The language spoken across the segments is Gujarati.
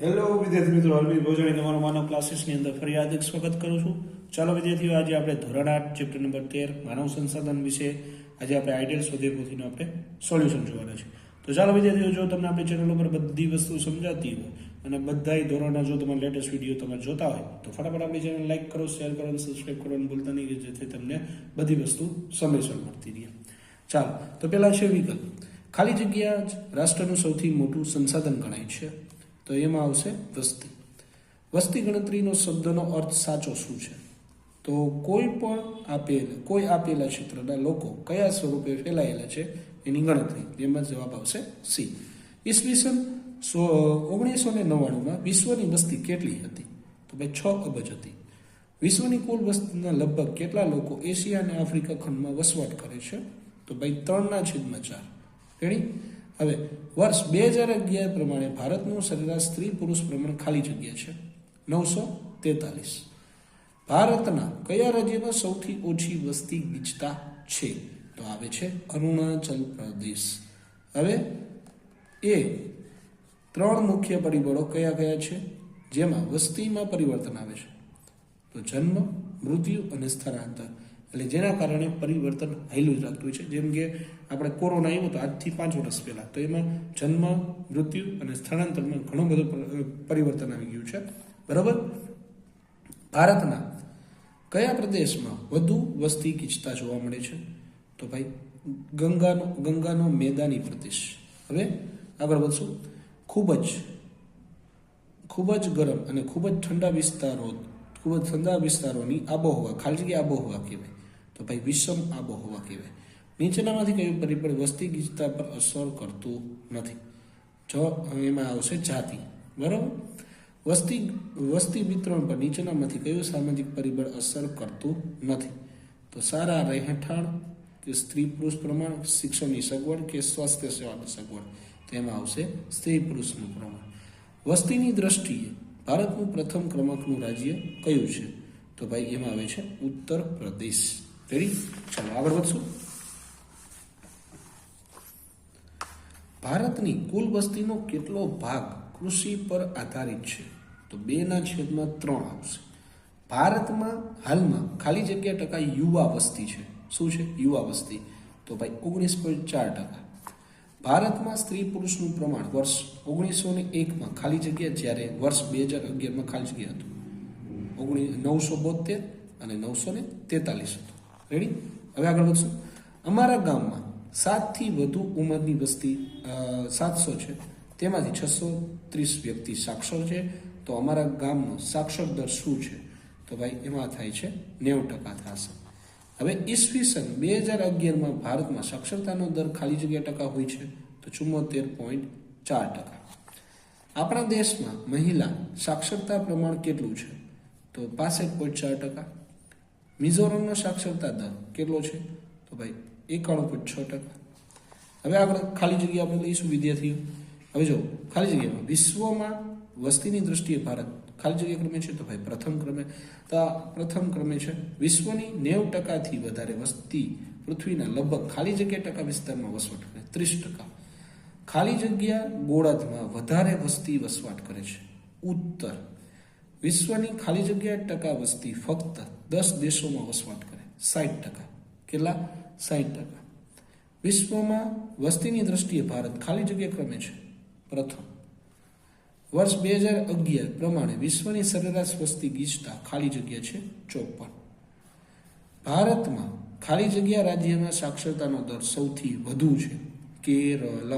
હેલો વિદ્યાર્થી મિત્રો, અરવિંદ ભોજાણી તમારો માનવ ક્લાસીસની અંદર ફરી હાર્દિક સ્વાગત કરું છું. ચાલો વિદ્યાર્થીઓ, આજે આપણે ધોરણ 8 ચેપ્ટર નંબર 13 માનવ સંસાધન વિશે આજે આપણે આઈડિયલ સ્વાધ્યાય પોથીનું આપણે સોલ્યુશન જોવાના છે. તો ચાલો વિદ્યાર્થીઓ, જો તમને આપણી ચેનલ ઉપર બધી વસ્તુ સમજાતી હોય અને બધાય ધોરણના જો તમારે લેટેસ્ટ વિડીયો તમે જોતા હોય તો ફટાફટ આપણી ચેનલ લાઈક કરો, શેર કરો અને સબસ્ક્રાઈબ કરવાનું ભૂલતા નહીં, કે જેથી તમને બધી વસ્તુ સમયસર મળતી રહે. ચાલો, તો પહેલા છે વિકલ્પ. ખાલી જગ્યા જ રાષ્ટ્રનું સૌથી મોટું સંસાધન ગણાય છે. તો એમાં આવશે વસ્તી. વસ્તી ગણતરીનો શબ્દનો અર્થ સાચો શું છે? તો કોઈ આપેલા ક્ષેત્રના લોકો કયા સ્વરૂપે ફેલાયેલા છે એની ગણતરી. એમાં જવાબ આવશે સી. ઈસવીસન 1999માં વિશ્વની વસ્તી કેટલી હતી? તો ભાઈ 6 અબજ હતી. વિશ્વની કુલ વસ્તીના લગભગ કેટલા લોકો એશિયા અને આફ્રિકા ખંડમાં વસવાટ કરે છે? તો ભાઈ 3/4. રેડી? હવે વર્ષ 2011 પ્રમાણે ભારતનું સરેરાશ સ્ત્રી પુરુષ પ્રમાણ ખાલી જગ્યા છે 943. ભારતના કયા રાજ્યમાં સૌથી ઓછી વસ્તી ગીચતા છે? તો આવે છે અરુણાચલ પ્રદેશ. હવે એ 3 મુખ્ય પરિબળો કયા કયા છે જેમાં વસ્તીમાં પરિવર્તન આવે છે? તો જન્મ, મૃત્યુ અને સ્થળાંતર. એટલે જેના કારણે પરિવર્તન હાઈલું જ રાખતું હોય છે. જેમ કે આપણે કોરોના આવ્યો તો આજથી 5 વર્ષ પહેલાં, તો એમાં જન્મ, મૃત્યુ અને સ્થળાંતરમાં ઘણું બધું પરિવર્તન આવી ગયું છે. બરાબર? ભારતના કયા પ્રદેશમાં વધુ વસ્તી ગીચતા જોવા મળે છે? તો ભાઈ ગંગાનો મેદાની પ્રદેશ. હવે આગળ વધશું. ખૂબ જ ગરમ અને ખૂબ જ ઠંડા વિસ્તારોની આબોહવા ખાલી જગ્યા આબોહવા કહેવાય. તો ભાઈ વિષમ આબોહવા કહેવાય. નીચેનામાંથી કયું પરિબળ વસ્તી ગીચતા પર અસર કરતું નથી? જો એમાં આવશે જાતિ. બરાબર? વસ્તી વિતરણ પર નીચેનામાંથી કયું સામાજિક પરિબળ અસર કરતું નથી? તો સારા રહેઠાણ, કે સ્ત્રી પુરુષ પ્રમાણ, શિક્ષણની સગવડ, કે સ્વાસ્થ્ય સેવાની સગવડ. તો એમાં આવશે સ્ત્રી પુરુષનું પ્રમાણ. વસ્તીની દ્રષ્ટિએ ભારતનું પ્રથમ ક્રમાંકનું રાજ્ય કયું છે? તો ભાઈ એમાં આવે છે ઉત્તર પ્રદેશ. રેડી? ચાલો આગળ વધશું. ભારતની કુલ વસ્તીનો કેટલો ભાગ કૃષિ પર આધારિત છે? તો 2/3 આવશે. ભારતમાં હાલમાં ખાલી જગ્યા ટકા યુવા વસ્તી છે. શું છે? યુવા વસ્તી. તો ભાઈ 19.4%. ભારતમાં સ્ત્રી પુરુષનું પ્રમાણ વર્ષ 1901માં ખાલી જગ્યા, જ્યારે વર્ષ 2011માં ખાલી જગ્યા હતું 972 અને 943 હતું. રેડી? હવે આગળ વધશું. અમારા ગામમાં 7થી વધુ ઉંમરની વસ્તી 700 છે, તેમાંથી 630 વ્યક્તિ સાક્ષર છે. તો અમારા ગામનો સાક્ષર દર શું છે? તો ભાઈ એમાં થાય છે 90% થશે. હવે ઈસવીસન 2011માં ભારતમાં સાક્ષરતાનો દર ખાલી જગ્યા ટકા હોય છે તો 74.4%. આપણા દેશમાં મહિલા સાક્ષરતા પ્રમાણ કેટલું છે? તો 65.4%. મિઝોરમનો સાક્ષરતા દર કેટલો છે? તો ભાઈ 91.6%. હવે આગળ ખાલી જગ્યા આપણે લઈશું વિદ્યાર્થીઓ. હવે જો ખાલી જગ્યામાં વિશ્વમાં વસ્તીની દ્રષ્ટિએ ભારત ખાલી જગ્યા ક્રમે છે? તો ભાઈ પ્રથમ ક્રમે છે. વિશ્વની 90%થી વધારે વસ્તી પૃથ્વીના લગભગ ખાલી જગ્યા ટકા વિસ્તારમાં વસવાટ કરે 30%. ખાલી જગ્યા ગોળાર્ધમાં વધારે વસ્તી વસવાટ કરે છે ઉત્તર. વિશ્વની ખાલી જગ્યા ટકા વસ્તી ફક્ત 10 દેશોમાં વસવાટ કરે 60%. કેટલા? 60%. વિશ્વમાં વસ્તીની દ્રષ્ટિએ ભારત ખાલી જગ્યા ક્રમે છે પ્રથમ. વર્ષ 2011 પ્રમાણે વિશ્વની સરેરાશ વસ્તી ગીચતા ખાલી જગ્યા છે 54. ભારતમાં ખાલી જગ્યા રાજ્યમાં સાક્ષરતાનો દર સૌથી વધુ છે કેરળ.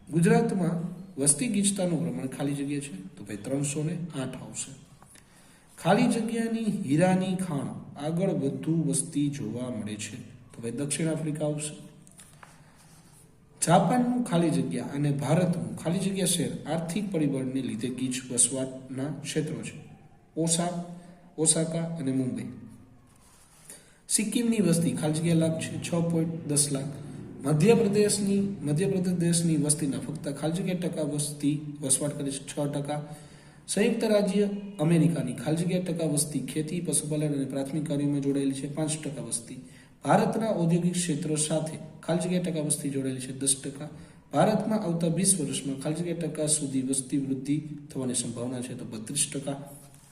ગુજરાતમાં વસ્તી ગીચતાનું પ્રમાણ ખાલી જગ્યા છે તો ભાઈ 308 આવશે. ખાલી જગ્યાની હીરાની ખાણ આગળ વધુ વસ્તી જોવા મળે છે તો ભાઈ દક્ષિણ આફ્રિકા આવશે. જાપાનનું ખાલી જગ્યા અને ભારતનું ખાલી જગ્યા શહેર આર્થિક પરિબળને લીધે ગીચ વસવાટના ક્ષેત્રો છે ઓસાકા અને મુંબઈ. સિક્કિમની વસ્તી ખાલી જગ્યા લાખ છે 6.10 લાખ. મધ્યપ્રદેશ દેશની વસ્તીના ફક્ત ખાલી જગ્યા ટકા વસ્તી વસવાટ કરે છે 6%. સંયુક્ત રાજ્ય અમેરિકાની ખાલી જગ્યા ટકા વસ્તી ખેતી, પશુપાલન અને પ્રાથમિક કાર્યોમાં જોડાયેલી છે 5% વસ્તી. ભારતના ઔદ્યોગિક ક્ષેત્રો સાથે ખાલી જગ્યા ટકા વસ્તી જોડાયેલી છે 10%. ભારતમાં આવતા 20 વર્ષમાં ખાલી જગ્યા ટકા સુધી વસ્તી વૃદ્ધિ થવાની સંભાવના છે તો 32%.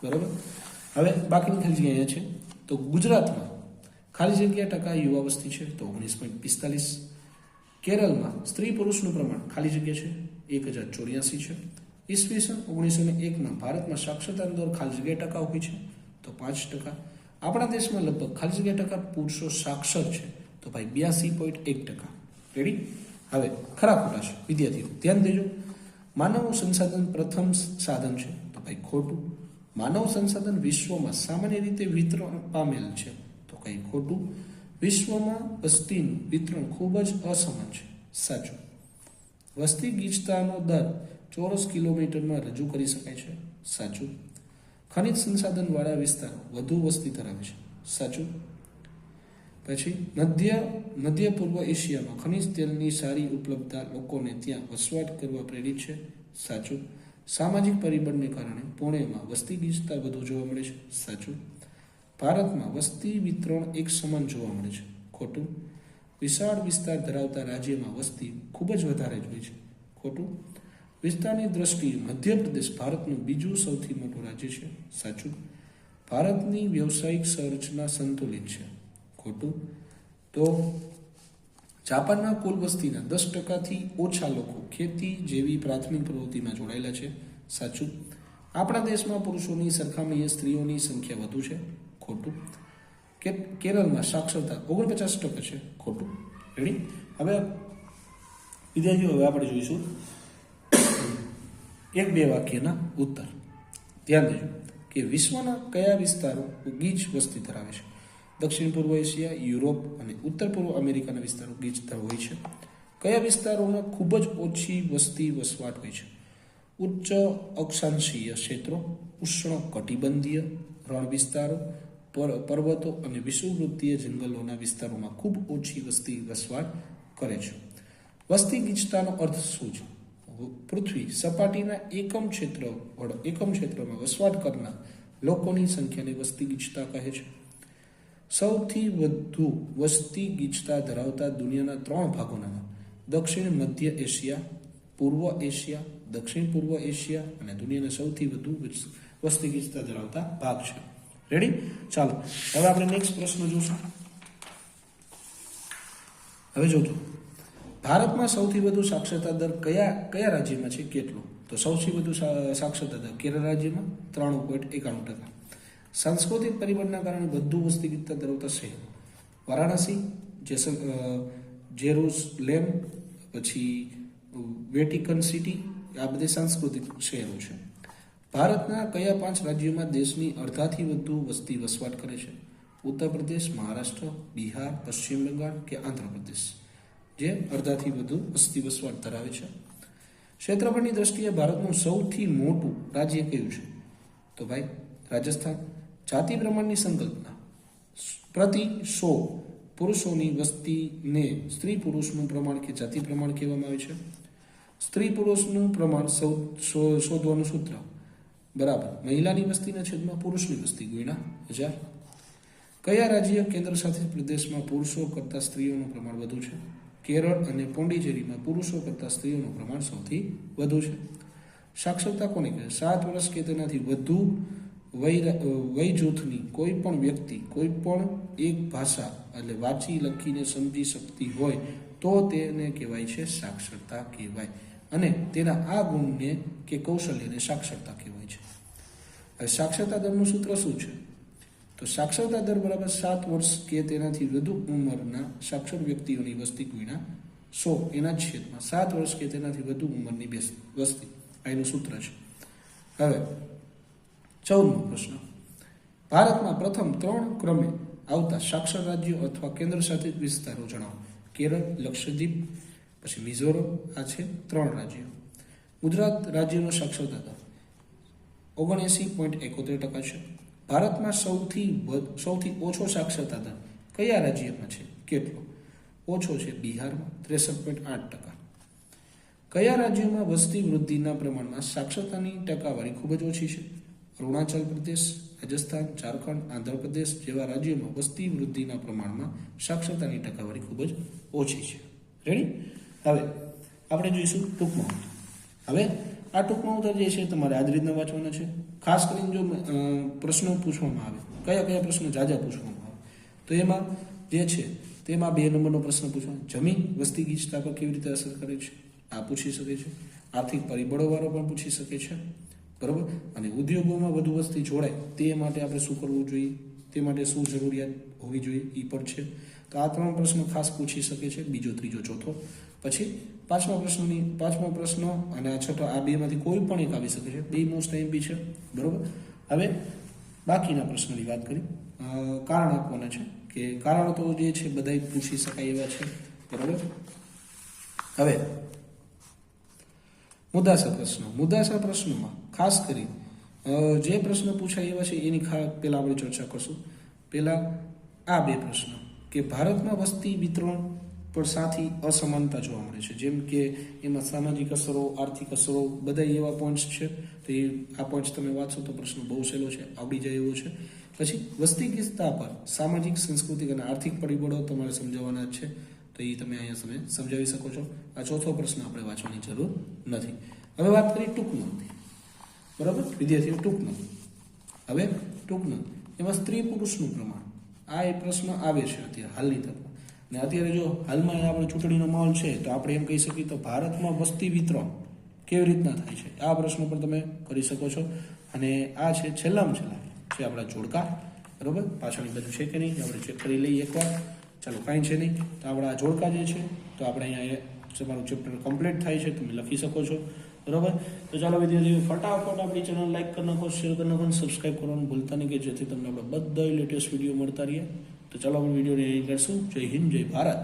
બરાબર. હવે બાકીની ખાલી જગ્યા અહીંયા છે. તો ગુજરાતમાં ખાલી જગ્યા ટકા યુવા વસ્તી છે તો 19.45. કેરળમાં સ્ત્રી પુરુષનું પ્રમાણ ખાલી જગ્યા છે 1084 છે. ઈસવીસન 1901માં ભારતમાં સાક્ષરતા દર ખાલી જગ્યા ટકા હોય છે તો 5%. આપણા દેશમાં લગભગ ખાલી જગ્યા ટકા પુરુષો સાક્ષર છે તો ભાઈ 82.1%. રેડી. હવે ખરા ખોટા છે વિદ્યાર્થીઓ ધ્યાન દેજો. માનવ સંસાધન પ્રથમ સાધન છે તો ભાઈ ખોટું. માનવ સંસાધન વિશ્વમાં સામાન્ય રીતે વિતરણ પામેલ છે તો કઈ ખોટું. વિશ્વમાં વસ્તીનું વિતરણ ખૂબ જ અસમાન છે સાચું. વસ્તી ગીચતાનો દર ચોરસ કિલોમીટરમાં રજૂ કરી શકાય છે સાચું. ખનિજ સંસાધનવાળા વિસ્તાર વધુ વસ્તી ધરાવે છે સાચું. પછી મધ્ય પૂર્વ એશિયામાં ખનિજ તેલની સારી ઉપલબ્ધતા લોકોને ત્યાં વસવાટ કરવા પ્રેરિત છે સાચું. સામાજિક પરિબળને કારણે પુણેમાં વસ્તી ગીચતા વધુ જોવા મળે છે સાચું. ભારતમાં વસ્તી વિતરણ એક સમાન જોવા મળે છે ખોટું. વિશાળ વિસ્તાર ધરાવતા રાજ્યમાં વસ્તી ખૂબ જ વધારે જ હોય છે ખોટું. વિસ્તારની દ્રષ્ટિએ મધ્યપ્રદેશ ભારતનું બીજું સૌથી મોટું રાજ્ય છે સાચું. ભારતની વ્યવસાયિક સંરચના સંતુલિત છે ખોટું. તો જાપાનમાં કુલ વસ્તીના 10%થી ઓછા લોકો ખેતી જેવી પ્રાથમિક પ્રવૃત્તિમાં જોડાયેલા છે સાચું. આપણા દેશમાં પુરુષોની સરખામણીએ સ્ત્રીઓની સંખ્યા વધુ છે ખોટું. કેરળમાં સાક્ષરતા 49% છે ખોટું. રેડી. હવે વિદ્યાર્થીઓ હવે આપણે જોઈશું 1-2 વાક્યના ઉત્તર. ધ્યાન દેજો કે વિશ્વના કયા વિસ્તારો ગીચ વસ્તી ધરાવે છે. દક્ષિણ પૂર્વ એશિયા, યુરોપ અને ઉત્તર પૂર્વ અમેરિકાના વિસ્તારો ગીચ હોય છે. કયા વિસ્તારોમાં ખૂબ જ ઓછી વસ્તી વસવાટ હોય છે. ઉચ્ચ અક્ષાંશીય ક્ષેત્રો, ઉષ્ણ કટિબંધીય રણ વિસ્તારો, પર્વતો અને વિષુવવૃત્તીય જંગલોના વિસ્તારોમાં ખૂબ ઓછી વસ્તી વસવાટ કરે છે. વસ્તી ગીચતાનો અર્થ શું છે. પૃથ્વી સપાટીના એકમ ક્ષેત્રમાં વસવાટ કરનાર લોકોની સંખ્યાને વસ્તી ગીચતા કહે છે. સૌથી વધુ વસ્તી ગીચતા ધરાવતા દુનિયાના 3 ભાગોના નામ. દક્ષિણ મધ્ય એશિયા, પૂર્વ એશિયા, દક્ષિણ પૂર્વ એશિયા અને દુનિયાના સૌથી વધુ વસ્તી ગીચતા ધરાવતા ભાગ છે. રેડી. ચાલો હવે આપણે નેક્સ્ટ પ્રશ્ન જોશું. હવે જોજો ભારતમાં સૌથી વધુ સાક્ષરતા દર કયા રાજ્યમાં છે કેટલો. તો સૌથી વધુ સાક્ષરતા દર કેરળ રાજ્યમાં 93.91%. સાંસ્કૃતિક પરિબળના કારણે વધુ વસ્તી ગીચતા ધરાવતા શહેર. વારાણસી, જેરુસલેમ, પછી વેટિકન સિટી, આ બધી સાંસ્કૃતિક શહેરો છે. ભારતના કયા 5 રાજ્યોમાં દેશની અડધાથી વધુ વસ્તી વસવાટ કરે છે. ઉત્તર પ્રદેશ, મહારાષ્ટ્ર, બિહાર, પશ્ચિમ બંગાળ કે આંધ્રપ્રદેશ જે અડધાથી વધુ વસ્તી વસવાટ ધરાવે છે. ક્ષેત્રફળની દ્રષ્ટિએ ભારતનું સૌથી મોટું રાજ્ય કયું છે. તો ભાઈ રાજસ્થાન. જાતિ પ્રમાણની સંકલ્પના. પ્રતિ 100 પુરુષોની વસ્તીને સ્ત્રી પુરુષનું પ્રમાણ કે જાતિ પ્રમાણ કહેવામાં આવે છે. સ્ત્રી પુરુષનું પ્રમાણ શોધવાનું સૂત્ર બરાબર મહિલાની વસ્તીના છેદમાં પુરુષની વસ્તી ગુણ્યા 1000. કયા રાજ્ય કેન્દ્ર શાસિત પ્રદેશમાં પુરુષો કરતાં સ્ત્રીઓનું પ્રમાણ વધુ છે. કેરળ અને પોંડિચેરીમાં પુરુષો કરતાં સ્ત્રીઓનું પ્રમાણ સૌથી વધુ છે. સાક્ષરતા કોને કહે. 7 વર્ષ કે તેનાથી વધુ વય જૂથની કોઈ પણ વ્યક્તિ કોઈ પણ એક ભાષા એટલે વાંચી લખીને સમજી શકતી હોય તો તેને કહેવાય છે સાક્ષરતા કહેવાય. અને તેના આ ગુણને કે કૌશલ્યને સાક્ષરતા કહેવાય છે. હવે સાક્ષરતા દરનું સૂત્ર શું છે. તો સાક્ષરતા દર બરાબર 7 વર્ષ કે તેનાથી વધુ ઉંમરના સાક્ષર વ્યક્તિઓની વસ્તી ગુણ્યા 100 એના છેદમાં 7 વર્ષ કે તેનાથી વધુ ઉંમરની વસ્તી આ એનું સૂત્ર છે. હવે 14મો પ્રશ્ન. ભારતમાં પ્રથમ 3 ક્રમે આવતા સાક્ષર રાજ્યો અથવા કેન્દ્ર શાસિત વિસ્તારો જણાવો. કેરળ, લક્ષદ્વીપ, પછી મિઝોરમ. આ છે 3 રાજ્યો. ગુજરાત રાજ્યનો સાક્ષરતા દર 79.71% છે. ભારતમાં સૌથી ઓછો સાક્ષરતા દર કયા રાજ્યમાં છે કેટલો. ઓછો છે બિહારમાં 63.8%. કયા રાજ્યોમાં વસ્તી વૃદ્ધિના પ્રમાણમાં સાક્ષરતાની ટકાવારી ખૂબ જ ઓછી છે. અરુણાચલ પ્રદેશ, રાજસ્થાન, ઝારખંડ, આંધ્રપ્રદેશ જેવા રાજ્યોમાં વસ્તી વૃદ્ધિના પ્રમાણમાં સાક્ષરતાની ટકાવારી ખૂબ જ ઓછી છે. રેડી. હવે આપણે જોઈશું ટૂંકમાં ઉત્તર. હવે આ ટૂંકમાં ઉત્તર જે છે તમારે આ જ રીતના વાંચવાના છે. ખાસ કરીને જો પ્રશ્નો પૂછવામાં આવે, કયા કયા પ્રશ્નો જાજા પૂછવામાં આવે, તો એમાં જે છે તેમાં 2 નંબરનો પ્રશ્ન પૂછવાનો, જમીન વસ્તી ગીચતા પર કેવી રીતે અસર કરે છે, આ પૂછી શકે છે. આર્થિક પરિબળોવાળો પણ પૂછી શકે છે, બરાબર. અને ઉદ્યોગોમાં વધુ વસ્તી જોડાય તે માટે આપણે શું કરવું જોઈએ, તે માટે શું જરૂરિયાત હોવી જોઈએ, એ પણ છે. તો આ 3 પ્રશ્નો ખાસ પૂછી શકે છે, બીજો, ત્રીજો, ચોથો. પછી પાંચમો પ્રશ્ન અને આ છઠ્ઠો, આ 2માંથી કોઈ પણ એક આવી શકે છે, 2 મોસ્ટ એમપી છે, બરાબર. હવે બાકીના પ્રશ્નોની વાત કરી, કારણ આપવાના છે કે કારણો તો જે છે બધા પૂછી શકાય એવા છે, બરાબર. હવે મુદ્દાસર પ્રશ્નોમાં ખાસ કરી જે પ્રશ્ન પૂછાય એવા છે એની પહેલા આપણે ચર્ચા કરશું. પહેલા આ 2 પ્રશ્નો કે ભારતમાં વસ્તી વિતરણ પર સાથી અસમાનતા જોવા મળે છે, જેમ કે એમાં સામાજિક અસરો, આર્થિક અસરો બધા એવા પોઈન્ટ્સ છે. તો આ પોઈન્ટ્સ તમે વાંચો તો પ્રશ્ન બહુ સહેલો છે, આવડી જાય એવો છે. પછી વસ્તી ગીચતા પર સામાજિક, સાંસ્કૃતિક અને આર્થિક પરિબળો તમારે સમજાવવાના જ છે, તો એ તમે અહીંયા તમે સમજાવી શકો છો. આ ચોથો પ્રશ્ન આપણે વાંચવાની જરૂર નથી. હવે વાત કરીએ ટૂંકમાં, બરાબર વિદ્યાર્થીઓ, ટૂંકમાં. હવે ટૂંકમાં એમાં સ્ત્રી પુરુષનું પ્રમાણ, આ એક પ્રશ્ન આવે છે અત્યારે હાલની તકમાં. ને અત્યારે જો હાલમાં આપણે ચૂંટણીનો માહોલ છે તો આપણે એમ કહી શકીએ તો ભારતમાં વસ્તી વિતરણ કેવી રીતના થાય છે, આ પ્રશ્ન પર તમે કરી શકો છો. અને આ છે છેલ્લામાં છેલ્લા છે આપણા જોડકા, બરાબર. પાછળની બધું છે કે નહીં આપણે ચેક કરી લઈએ એકવાર. ચાલો કાંઈ છે નહીં, તો આપણા જોડકા જે છે તો આપણે અહીંયા તમારું ચેપ્ટર કમ્પ્લીટ થાય છે, તમે લખી શકો છો, બરાબર. તો ચાલો વિદ્યાર્થીઓ, ફટાફટ આપણી ચેનલ લાઈક કરી નાખો, શેર કરી નાખો અને સબસ્ક્રાઈબ કરવાનું ભૂલતા નહીં, કે જેથી તમને આપણે બધા લેટેસ્ટ વિડીયો મળતા રહીએ. તો ચાલો આપણે વિડીયોને અહીં કરશું. જય હિન્દ, જય ભારત.